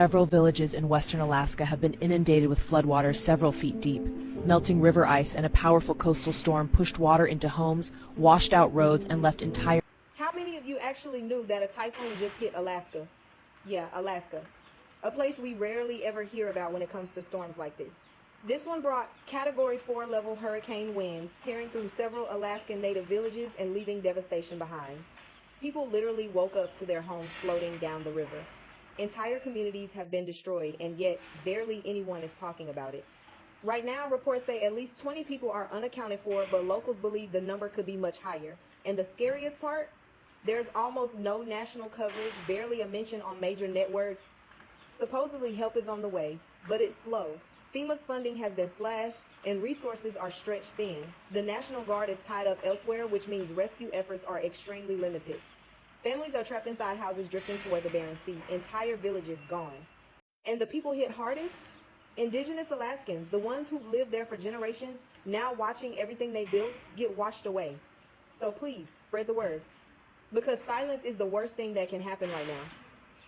Several villages in western Alaska have been inundated with floodwaters several feet deep. Melting river ice and a powerful coastal storm pushed water into homes, washed out roads, and left entire... How many of you actually knew that a typhoon just hit Alaska? Yeah, Alaska. A place we rarely ever hear about when it comes to storms like this. This one brought Category 4 level hurricane winds, tearing through several Alaskan native villages and leaving devastation behind. People literally woke up to their homes floating down the river. Entire communities have been destroyed, and yet barely anyone is talking about it. Right now, reports say at least 20 people are unaccounted for, but locals believe the number could be much higher. And the scariest part? There's almost no national coverage, barely a mention on major networks. Supposedly help is on the way, but it's slow. FEMA's funding has been slashed, and resources are stretched thin. The National Guard is tied up elsewhere, which means rescue efforts are extremely limited. Families are trapped inside houses drifting toward the Barren Sea. Entire villages gone. And the people hit hardest? Indigenous Alaskans, the ones who've lived there for generations, now watching everything they built get washed away. So please, spread the word. Because silence is the worst thing that can happen right now.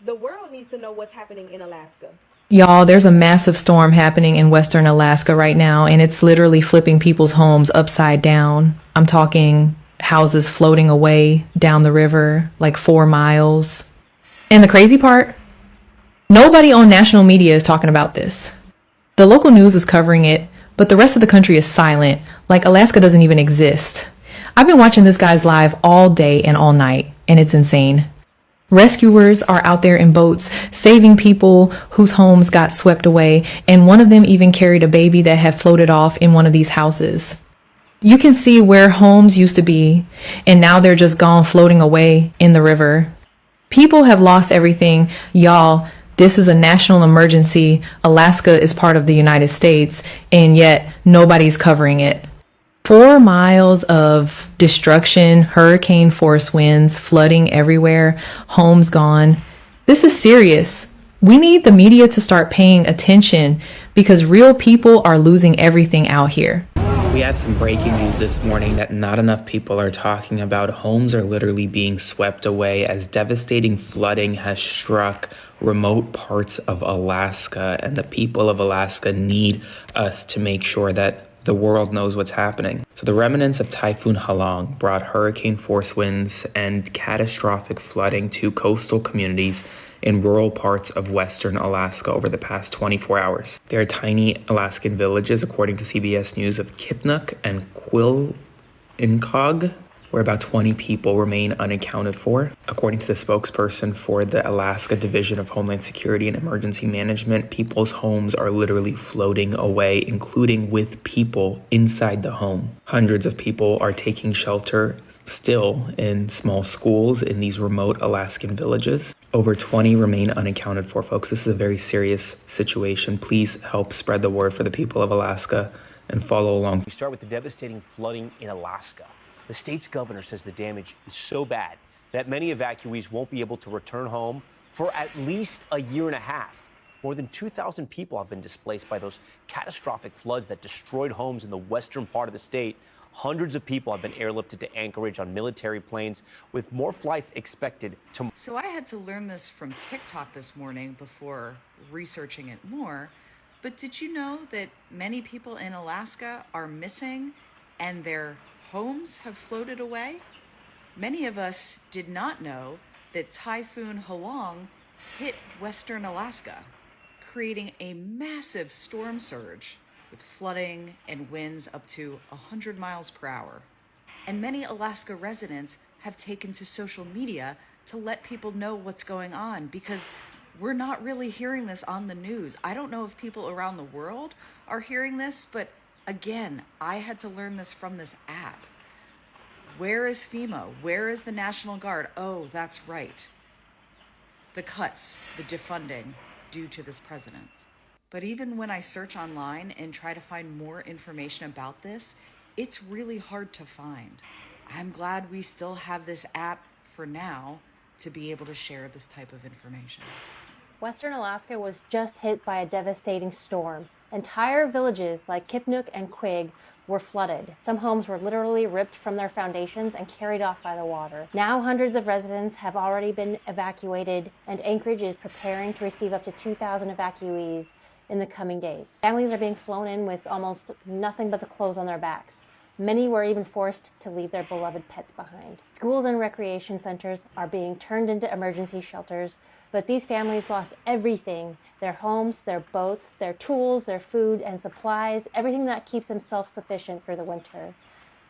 The world needs to know what's happening in Alaska. Y'all, there's a massive storm happening in western Alaska right now, and it's literally flipping people's homes upside down. I'm talking houses floating away down the river like 4 miles. And the crazy part, nobody on national media is talking about this. The local news is covering it, but the rest of the country is silent, like Alaska doesn't even exist. I've been watching this guy's live all day and all night, and it's insane. Rescuers are out there in boats, saving people whose homes got swept away, and one of them even carried a baby that had floated off in one of these houses. You can see where homes used to be, and now they're just gone floating away in the river. People have lost everything. Y'all, this is a national emergency. Alaska is part of the United States, and yet nobody's covering it. 4 miles of destruction, hurricane force winds, flooding everywhere, homes gone. This is serious. We need the media to start paying attention because real people are losing everything out here. We have some breaking news this morning that not enough people are talking about. Homes are literally being swept away as devastating flooding has struck remote parts of Alaska, and the people of Alaska need us to make sure that the world knows what's happening. So the remnants of Typhoon Halong brought hurricane force winds and catastrophic flooding to coastal communities in rural parts of western Alaska over the past 24 hours. There are tiny Alaskan villages, according to CBS News, of Kipnuk and Quilincog, where about 20 people remain unaccounted for. According to the spokesperson for the Alaska Division of Homeland Security and Emergency Management, people's homes are literally floating away, including with people inside the home. Hundreds of people are taking shelter still in small schools in these remote Alaskan villages. Over 20 remain unaccounted for, folks. This is a very serious situation. Please help spread the word for the people of Alaska and follow along. We start with the devastating flooding in Alaska. The state's governor says the damage is so bad that many evacuees won't be able to return home for at least a year and a half. More than 2,000 people have been displaced by those catastrophic floods that destroyed homes in the western part of the state. Hundreds of people have been airlifted to Anchorage on military planes, with more flights expected tomorrow. So I had to learn this from TikTok this morning before researching it more. But did you know that many people in Alaska are missing and their homes have floated away? Many of us did not know that Typhoon Halong hit western Alaska, creating a massive storm surge with flooding and winds up to 100 miles per hour. And many Alaska residents have taken to social media to let people know what's going on because we're not really hearing this on the news. I don't know if people around the world are hearing this, but again, I had to learn this from this app. Where is FEMA? Where is the National Guard? Oh, that's right. The cuts, the defunding due to this president. But even when I search online and try to find more information about this, it's really hard to find. I'm glad we still have this app for now to be able to share this type of information. Western Alaska was just hit by a devastating storm. Entire villages like Kipnuk and Quig were flooded. Some homes were literally ripped from their foundations and carried off by the water. Now hundreds of residents have already been evacuated, and Anchorage is preparing to receive up to 2,000 evacuees in the coming days. Families are being flown in with almost nothing but the clothes on their backs. Many were even forced to leave their beloved pets behind. Schools and recreation centers are being turned into emergency shelters, but these families lost everything: their homes, their boats, their tools, their food and supplies, everything that keeps them self-sufficient for the winter.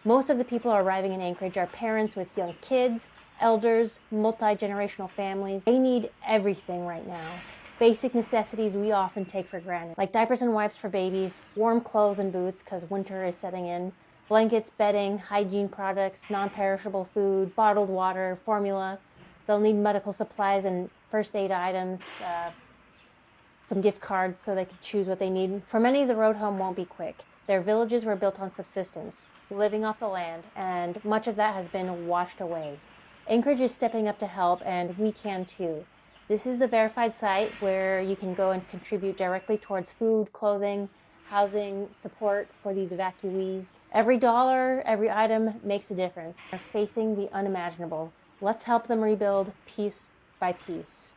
Most of the people arriving in Anchorage are parents with young kids, elders, multi-generational families. They need everything right now. Basic necessities we often take for granted, like diapers and wipes for babies, warm clothes and boots because winter is setting in, blankets, bedding, hygiene products, non-perishable food, bottled water, formula. They'll need medical supplies and first aid items, some gift cards so they can choose what they need. For many, the road home won't be quick. Their villages were built on subsistence, living off the land, and much of that has been washed away. Anchorage is stepping up to help, and we can too. This is the verified site where you can go and contribute directly towards food, clothing, housing, support for these evacuees. Every dollar, every item makes a difference. They're facing the unimaginable. Let's help them rebuild piece by piece.